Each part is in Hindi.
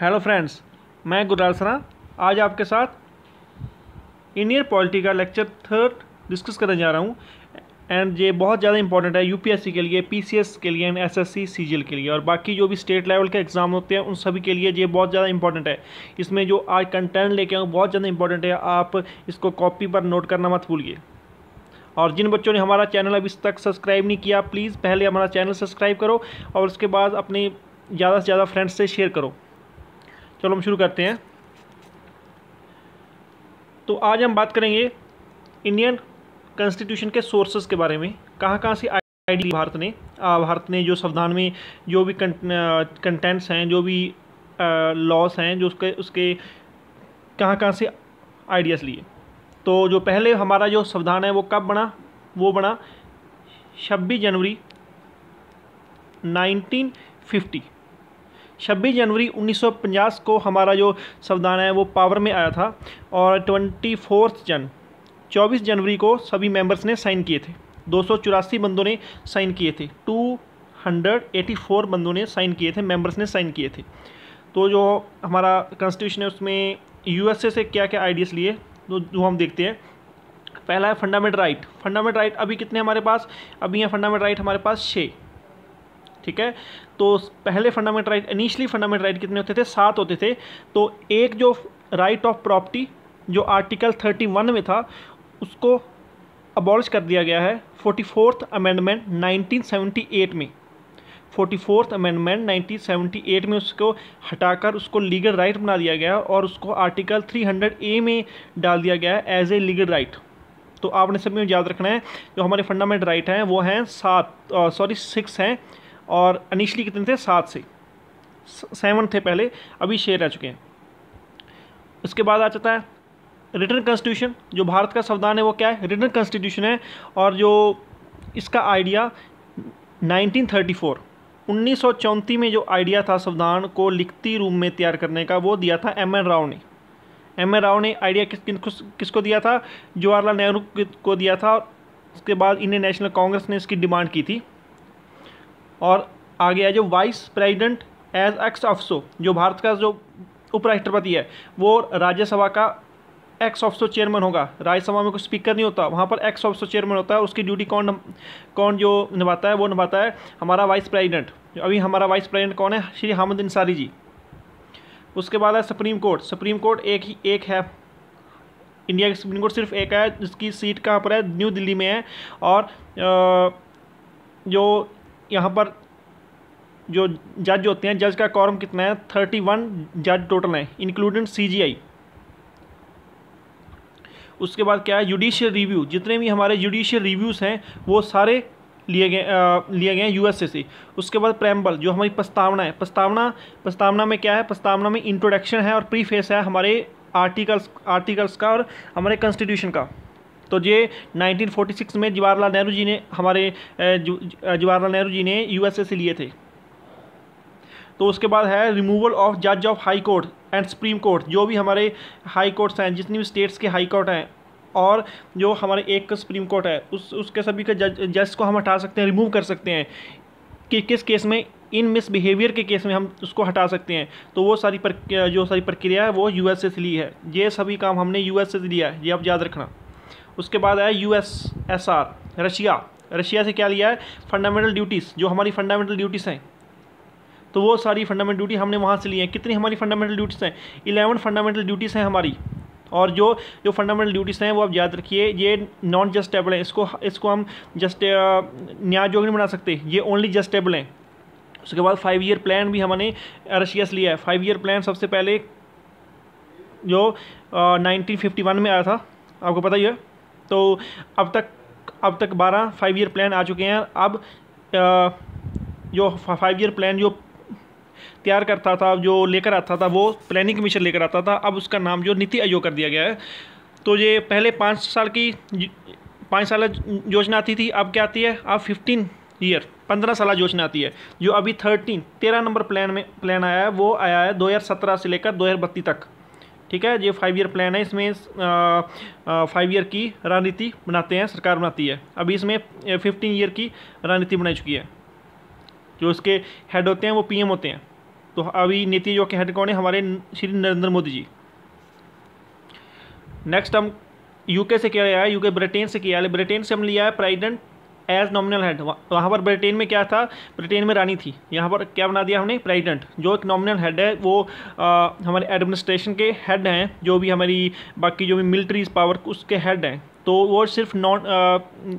हेलो फ्रेंड्स, मैं गुरलाल सरा आज आपके साथ इंडियन पॉलिटी का लेक्चर 3 डिस्कस करने जा रहा हूँ। एंड ये बहुत ज़्यादा इंपॉर्टेंट है यूपीएससी के लिए, पीसीएस के लिए एंड एसएससी सीजीएल के लिए और बाकी जो भी स्टेट लेवल के एग्जाम होते हैं उन सभी के लिए ये बहुत ज़्यादा इंपॉर्टेंट है। इसमें जो आज कंटेंट लेके आऊँ बहुत ज़्यादा इंपॉर्टेंट है, आप इसको कॉपी पर नोट करना मत भूलिए। और जिन बच्चों ने हमारा चैनल अभी तक सब्सक्राइब नहीं किया, प्लीज़ पहले हमारा चैनल सब्सक्राइब करो और उसके बाद अपने ज़्यादा से ज़्यादा फ्रेंड्स से शेयर करो। चलो हम शुरू करते हैं। तो आज हम बात करेंगे इंडियन कॉन्स्टिट्यूशन के सोर्सेज के बारे में, कहाँ से आइडिया ली भारत ने जो संविधान में जो भी कंटेंट्स हैं, जो भी लॉस हैं, जो उसके कहाँ से आइडियाज़ लिए। तो जो पहले हमारा जो संविधान है वो कब बना, वो बना 26 जनवरी 1950। 26 जनवरी 1950 को हमारा जो संविधान है वो पावर में आया था और 24 जनवरी को सभी मेंबर्स ने साइन किए थे। 284 बंदों ने साइन किए थे, 284 बंदों ने साइन किए थे, मेंबर्स ने साइन किए थे। तो जो हमारा कॉन्स्टिट्यूशन है उसमें यूएसए से क्या क्या आइडियाज़ लिए तो जो हम देखते हैं। पहला है फंडामेंटल राइट। फंडामेंटल राइट अभी कितने हमारे पास, अभी यहाँ फंडामेंटल राइट हमारे पास 6, ठीक है। तो पहले fundamental right, initially fundamental right कितने होते थे, 7 होते थे। तो एक जो राइट ऑफ प्रॉपर्टी जो आर्टिकल 31 में था उसको अबॉलिश कर दिया गया है 44th अमेंडमेंट 1978 में। 44th अमेंडमेंट 1978 में उसको हटाकर उसको लीगल राइट बना दिया गया और उसको आर्टिकल 300A में डाल दिया गया है एज ए लीगल राइट। तो आपने सभी याद रखना है जो हमारे फंडामेंटल राइट हैं वो हैं 6 हैं और इनिशियली कितने थे, 7 थे पहले, अभी 6 रह चुके हैं। उसके बाद आ जाता है रिटन कॉन्स्टिट्यूशन। जो भारत का संविधान है वो क्या है, रिटन कॉन्स्टिट्यूशन है। और जो इसका आइडिया 1934 में जो आइडिया था संविधान को लिखती रूप में तैयार करने का, वो दिया था एम एन राव ने। एम एन राव ने आइडिया किसको दिया था, जवाहरलाल नेहरू को दिया था। उसके बाद इंडियन नेशनल कांग्रेस ने इसकी डिमांड की थी। और आगे है जो vice president as ex officio, जो भारत का जो उपराष्ट्रपति है वो राज्यसभा का एक्स ऑफिसो चेयरमैन होगा। राज्यसभा में कोई स्पीकर नहीं होता, वहाँ पर एक्स ऑफिसो चेयरमैन होता है। उसकी ड्यूटी कौन जो निभाता है, वो निभाता है हमारा वाइस प्रेसिडेंट। अभी हमारा वाइस प्रेसिडेंट कौन है, श्री हामिद अंसारी जी। उसके बाद है सुप्रीम कोर्ट। सुप्रीम कोर्ट एक है, इंडिया की सुप्रीम कोर्ट सिर्फ एक है, जिसकी सीट कहाँ पर है, न्यू दिल्ली में है। और जो यहाँ पर जो जज होते हैं, जज का कॉरम कितना है, 31 जज टोटल हैं इंक्लूडिंग सीजीआई। उसके बाद क्या है, जुडिशियल रिव्यू। जितने भी हमारे जुडिशियल रिव्यूज़ हैं वो सारे लिए गए हैं यूएसए से। उसके बाद प्रेम्बल, जो हमारी प्रस्तावना है, प्रस्तावना में क्या है, प्रस्तावना में इंट्रोडक्शन है और प्रीफेस है हमारे आर्टिकल्स का और हमारे कॉन्स्टिट्यूशन का। तो ये 1946 में जवाहरलाल नेहरू जी ने यूएसए से लिए थे। तो उसके बाद है रिमूवल ऑफ जज of high court and supreme court. जो भी हमारे हाई कोर्ट्स हैं, जितनी भी स्टेट्स के हाई कोर्ट हैं और जो हमारे एक सुप्रीम कोर्ट है, उसके सभी के जज को हम हटा सकते हैं, रिमूव कर सकते हैं। कि किस केस में, इन मिसबिहेवियर के केस में हम उसको हटा सकते हैं। तो वो सारी प्रक्रिया है वो यूएसए से ली है। ये सभी काम हमने यूएसए से लिया है, ये आप याद रखना। उसके बाद है यूएसएसआर, रशिया से क्या लिया है, फंडामेंटल ड्यूटीज़। जो हमारी फंडामेंटल ड्यूटीज़ हैं तो वो सारी फंडामेंटल ड्यूटी हमने वहाँ से ली है। कितनी हमारी फंडामेंटल ड्यूटीज़ हैं, 11 फंडामेंटल ड्यूटीज़ हैं हमारी। और जो फंडामेंटल ड्यूटीज़ हैं वो आप याद रखिए, ये नॉन जस्टेबल हैं। इसको हम न्याय योग्य नहीं बना सकते, ये ओनली जस्टेबल हैं। उसके बाद 5 ईयर प्लान भी हमने रशिया से लिया है। 5 ईयर प्लान सबसे पहले जो 1951 में आया था, आपको पता ही है। तो अब तक 12 5 ईयर प्लान आ चुके हैं। अब जो 5 ईयर प्लान जो तैयार करता था, जो लेकर आता था, वो प्लानिंग कमीशन लेकर आता था। अब उसका नाम जो नीति आयोग कर दिया गया है। तो ये पहले 5 साल योजना आती थी, अब क्या आती है, अब 15 साल योजना आती है। जो अभी 13 नंबर प्लान आया है, वो आया है 2017 से लेकर 2032 तक, ठीक है। ये 5 ईयर प्लान है, इसमें 5 ईयर की रणनीति बनाते हैं, सरकार बनाती है। अभी इसमें 15 ईयर की रणनीति बनाई चुकी है। जो इसके हेड होते हैं वो पीएम होते हैं। तो अभी नीति आयोग के हेड कौन है? हमारे श्री नरेंद्र मोदी जी। नेक्स्ट हम यूके से क्या लिया है? यूके ब्रिटेन से किया है। ब्रिटेन से हम लिया है प्रेसिडेंट एज नॉमिनल हेड। वहाँ पर ब्रिटेन में क्या था? ब्रिटेन में रानी थी, यहाँ पर क्या बना दिया हमने? प्रेसिडेंट, जो एक नॉमिनल हेड है, वो हमारे एडमिनिस्ट्रेशन के हेड हैं, जो भी हमारी बाकी जो भी मिलिट्री पावर उसके हेड हैं, तो वो सिर्फ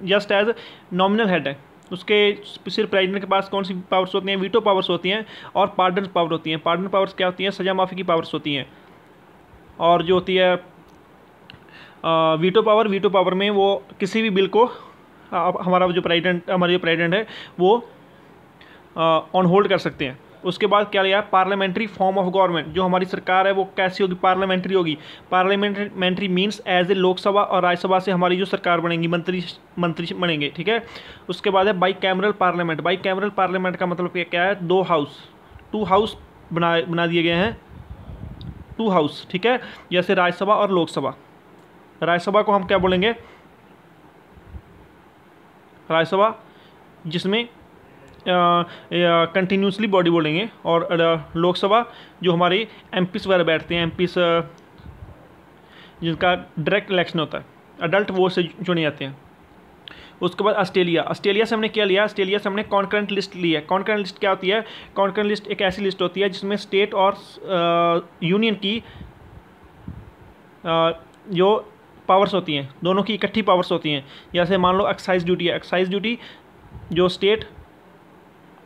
जस्ट एज नॉमिनल हेड है। उसके सिर्फ प्रेसिडेंट के पास कौन सी पावर्स होती हैं? वीटो पावर्स होती हैं और पार्डन पावर होती हैं। पार्डन पावर्स क्या होती हैं? सजा माफ़ी की पावर्स होती हैं। और जो होती है वीटो पावर में वो किसी भी बिल को हमारे जो प्रेसिडेंट है वो ऑन होल्ड कर सकते हैं। उसके बाद क्या लिया? Parliamentary form of government. जो हमारी सरकार है वो कैसी होगी? पार्लियामेंट्री होगी। Parliamentary means as a Lok Sabha और राज्यसभा से हमारी जो सरकार बनेगी, मंत्री बनेंगे, ठीक है। उसके बाद है by cameral parliament. By cameral parliament का मतलब क्या है? टू हाउस बना दिए गए हैं, टू हाउस, ठीक है। जैसे राज्यसभा और लोकसभा। राज्यसभा को हम क्या बोलेंगे? राज्यसभा जिसमें कंटिन्यूसली बॉडी बोलेंगे, और लोकसभा जो हमारे एमपीस वगैरह बैठते हैं, एमपीस जिनका डायरेक्ट इलेक्शन होता है, अडल्ट वो से चुने जाते हैं। उसके बाद ऑस्ट्रेलिया से हमने क्या लिया? ऑस्ट्रेलिया से हमने कॉन्करेंट लिस्ट ली है। कॉन्करेंट लिस्ट क्या होती है? कॉन्करेंट लिस्ट एक ऐसी लिस्ट होती है जिसमें स्टेट और यूनियन की जो पावर्स होती हैं, दोनों की इकट्ठी पावर्स होती हैं। जैसे मान लो एक्साइज ड्यूटी है, एक्साइज ड्यूटी जो स्टेट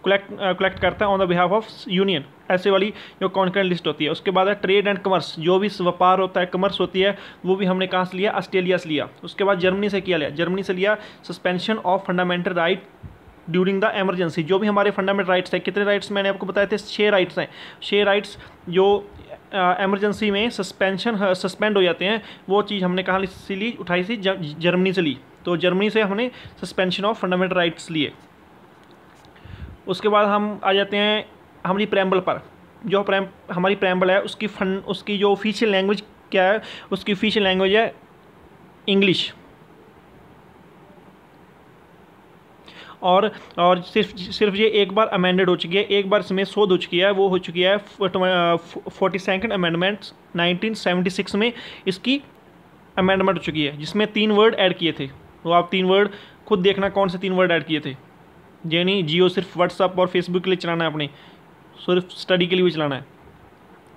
कलेक्ट करता है on the behalf of union, ऐसे वाली जो कॉन्करेंट लिस्ट होती है। उसके बाद है ट्रेड एंड कमर्स, जो भी व्यापार होता है, कमर्स होती है, वो भी हमने कहाँ से लिया? ऑस्ट्रेलिया से लिया। उसके बाद जर्मनी से क्या लिया? जर्मनी से लिया suspension of fundamental right during the emergency. जो भी हमारे फंडामेंटल राइट्स हैं, कितने राइट्स मैंने आपको बताए थे? 6 राइट्स हैं। 6 राइट्स जो एमरजेंसी में सस्पेंड हो जाते हैं, वो चीज़ हमने कहाँ से ली? उठाई थी जर्मनी से ली। तो जर्मनी से हमने सस्पेंशन ऑफ फंडामेंटल राइट्स लिए। उसके बाद हम आ जाते हैं हमारी प्रेम्बल पर। जो हमारी प्रेम्बल है उसकी जो ऑफिशियल लैंग्वेज क्या है? उसकी ऑफिशियल लैंग्वेज है इंग्लिश। और सिर्फ ये एक बार अमेंडेड हो चुकी है, एक बार इसमें शोध हो चुकी है, वो हो चुकी है 42nd अमेंडमेंट 1976 में इसकी अमेंडमेंट हो चुकी है, जिसमें 3 वर्ड ऐड किए थे। तो आप 3 वर्ड खुद देखना कौन से 3 वर्ड ऐड किए थे। ये नहीं जियो सिर्फ व्हाट्सअप और फेसबुक के लिए चलाना है, अपने सिर्फ स्टडी के लिए भी चलाना है।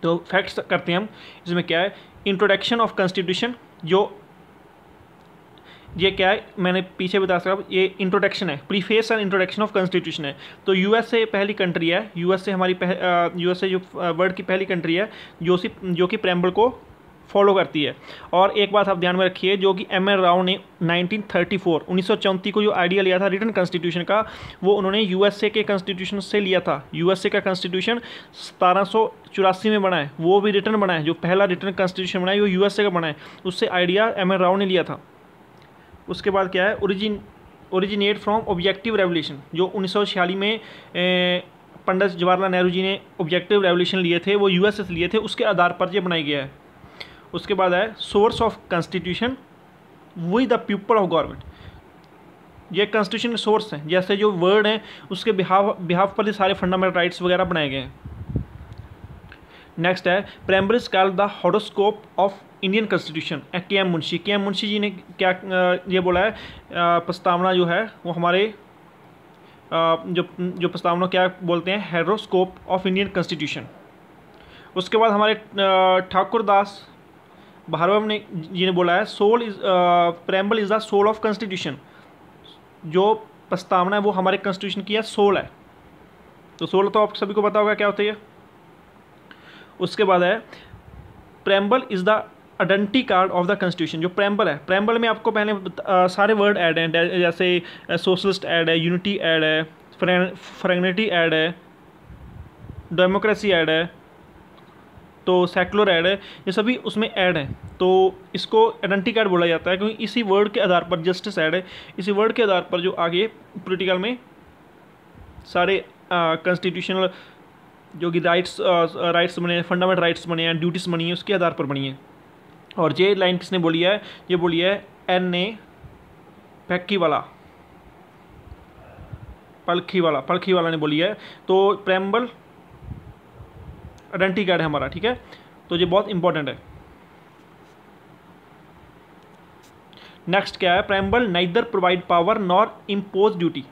तो फैक्ट्स करते हैं हम। इसमें क्या है? Introduction of constitution. जो ये क्या है? मैंने पीछे बता सका, ये इंट्रोडक्शन है, preface and introduction of constitution है। तो यूएसए पहली कंट्री है, यूएसए जो वर्ल्ड की पहली कंट्री है जो कि प्रेम्बल को फॉलो करती है। और एक बात आप ध्यान में रखिए, जो कि एम.एन. राव ने 1934 को जो आइडिया लिया था रिटन कॉन्स्टिट्यूशन का, वो उन्होंने यूएसए के कॉन्स्टिट्यूशन से लिया था। यूएसए का कॉन्स्टिट्यूशन 1784 में बना है, वो भी रिटन बना है। जो पहला रिटन कॉन्स्टिट्यूशन बना है वो यूएसए का बना है, उससे आइडिया एम.एन. राव ने लिया था। उसके बाद क्या है? Originate from objective revolution. जो 1946 में पंडित जवाहरलाल नेहरू जी ने ऑब्जेक्टिव रेवोल्यूशन लिए थे, वो यूएसए से लिए थे, उसके आधार पर ये बनाई गया है। उसके बाद है source of constitution with the people of government. ये कॉन्स्टिट्यूशन के सोर्स हैं, जैसे जो वर्ड हैं उसके बिहाफ पर ही सारे फंडामेंटल राइट्स वगैरह बनाए गए हैं। नेक्स्ट है preamble is called the horoscope of Indian constitution. K M. Munshi ji ने क्या ये बोला है? प्रस्तावना जो है वो हमारे जो प्रस्तावना क्या बोलते हैं? हेरोस्कोप ऑफ इंडियन कॉन्स्टिट्यूशन। उसके बाद हमारे ठाकुर दास भार्गव जी ने बोला है preamble is the soul of constitution. जो प्रस्तावना है वो हमारे कॉन्स्टिट्यूशन की है, सोल है। तो सोल तो आप सभी को पता होगा क्या होता है। उसके बाद है preamble is the identity card of the constitution. जो प्रेम्बल है, प्रेम्बल में आपको पहले सारे वर्ड ऐड हैं, जैसे सोशलिस्ट ऐड है, यूनिटी ऐड है, फ्रेगनेटी ऐड है, डेमोक्रेसी ऐड है, तो सेकुलर ऐड है, ये सभी उसमें ऐड हैं। तो इसको आइडेंटिटी कार्ड बोला जाता है, क्योंकि इसी वर्ड के आधार पर जस्टिस ऐड है, इसी वर्ड के आधार पर जो आगे पॉलिटिकल में सारे कॉन्स्टिट्यूशनल जो कि राइट्स बने, फंडामेंटल राइट्स बने हैं, ड्यूटीज़ बनी है, उसके आधार पर बनी है। और ये लाइन किसने बोली है? ये बोली है N.A. पलखी वाला ने बोली है। तो प्रेम्बल आइडेंटिटी कार्ड है हमारा, ठीक है। तो ये बहुत इंपॉर्टेंट है। नेक्स्ट क्या है, preamble neither provide power nor impose duty.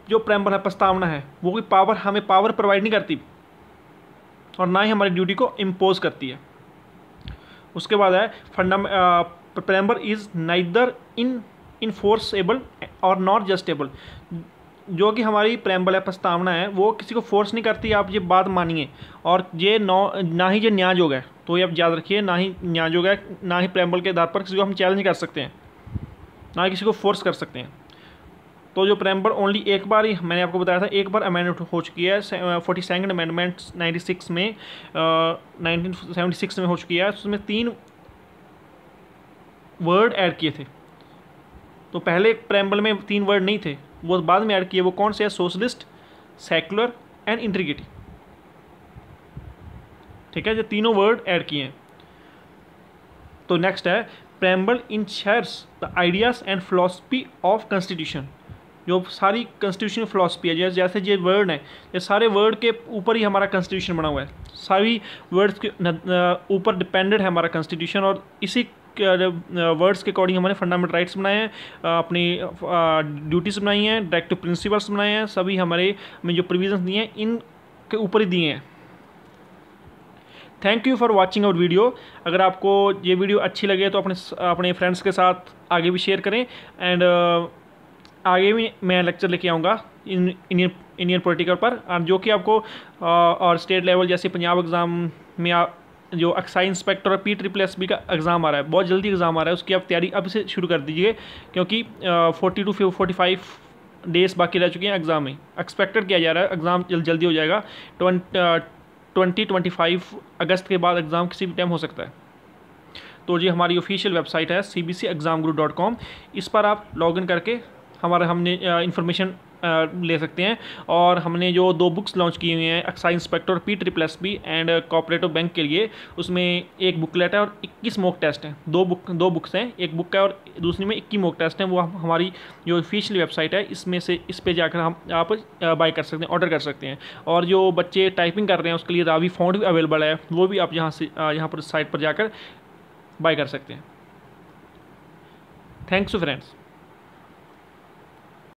जो प्रेम्बल है, प्रस्तावना है, वो कोई पावर, हमें पावर प्रोवाइड नहीं करती और ना ही हमारी ड्यूटी को इम्पोज करती है। उसके बाद है प्रेम्बल इज नाइदर इनफोर्सेबल और नॉट जस्टेबल। जो कि हमारी प्रेम्बल है, प्रस्तावना है, वो किसी को फोर्स नहीं करती, आप ये बात मानिए। और ये ना ही ये न्याययोग है, तो ये आप याद रखिए, ना ही न्याययोग है, ना ही प्रेम्बल के आधार पर किसी को हम चैलेंज कर सकते हैं, ना ही किसी को फोर्स कर सकते हैं। तो जो प्रेम्बल ओनली एक बार ही, मैंने आपको बताया था, एक बार अमेंडमेंट हो चुकी है, 42nd अमेंडमेंट 1976 में हो चुकी है। उसमें 3 वर्ड ऐड किए थे। तो पहले प्रेम्बल में 3 वर्ड नहीं थे, वो बाद में ऐड किए। वो कौन से है? सोशलिस्ट, सेकुलर एंड इंटीग्रिटी, ठीक है। जो तीनों वर्ड ऐड किए हैं। तो नेक्स्ट है, preamble ensures the ideas and philosophy of constitution. जो सारी कॉन्स्टिट्यूशन फिलॉसफी है, जैसे ये वर्ड है, ये सारे वर्ड के ऊपर ही हमारा कॉन्स्टिट्यूशन बना हुआ है। सारी वर्ड्स के ऊपर डिपेंडेंट है हमारा कॉन्स्टिट्यूशन, और इसी वर्ड्स के अकॉर्डिंग हमारे फंडामेंटल राइट्स बनाए हैं, अपनी ड्यूटीज़ बनाई हैं, डायरेक्टिव प्रिंसिपल्स बनाए हैं, सभी हमारे में जो प्रोविजंस दिए हैं इनके ऊपर ही दिए हैं। Thank you for watching our video. अगर आपको ये वीडियो अच्छी लगे तो अपने फ्रेंड्स के साथ आगे भी शेयर करें। एंड आगे भी मैं लेक्चर लेके आऊँगा इंडियन पॉलिटिकल पर, जो कि आपको और स्टेट लेवल जैसे पंजाब एग्ज़ाम में जो एक्साइज इंस्पेक्टर और PSSB का एग्ज़ाम आ रहा है, बहुत जल्दी एग्ज़ाम आ रहा है, उसकी आप तैयारी अब से शुरू कर दीजिए, क्योंकि 40 to 45 डेज़ बाकी रह चुके हैं एग्ज़ाम में। एक्सपेक्टेड किया जा रहा है एग्ज़ाम जल्दी हो जाएगा। 25 अगस्त के बाद एग्ज़ाम किसी भी टाइम हो सकता है। तो ये हमारी ऑफिशियल वेबसाइट है cbcexamguru.com। इस पर आप लॉगिन करके हमने इंफॉर्मेशन ले सकते हैं। और हमने जो 2 बुक्स लॉन्च की हुई हैं, एक्साइज इंस्पेक्टर और PSSB एंड कोऑपरेटिव बैंक के लिए, उसमें एक बुकलेट है और 21 मॉक टेस्ट हैं। 2 बुक्स हैं, एक बुक है और दूसरी में 21 मॉक टेस्ट हैं। वो हमारी जो ऑफिशियल वेबसाइट है, इसमें से इस पे जाकर आप बाय कर सकते हैं, ऑर्डर कर सकते हैं। और जो बच्चे टाइपिंग कर रहे हैं उसके लिए रावी फॉन्ट भी अवेलेबल है, वो भी आप यहाँ पर साइट पर जाकर बाय कर सकते हैं। Thanks to friends.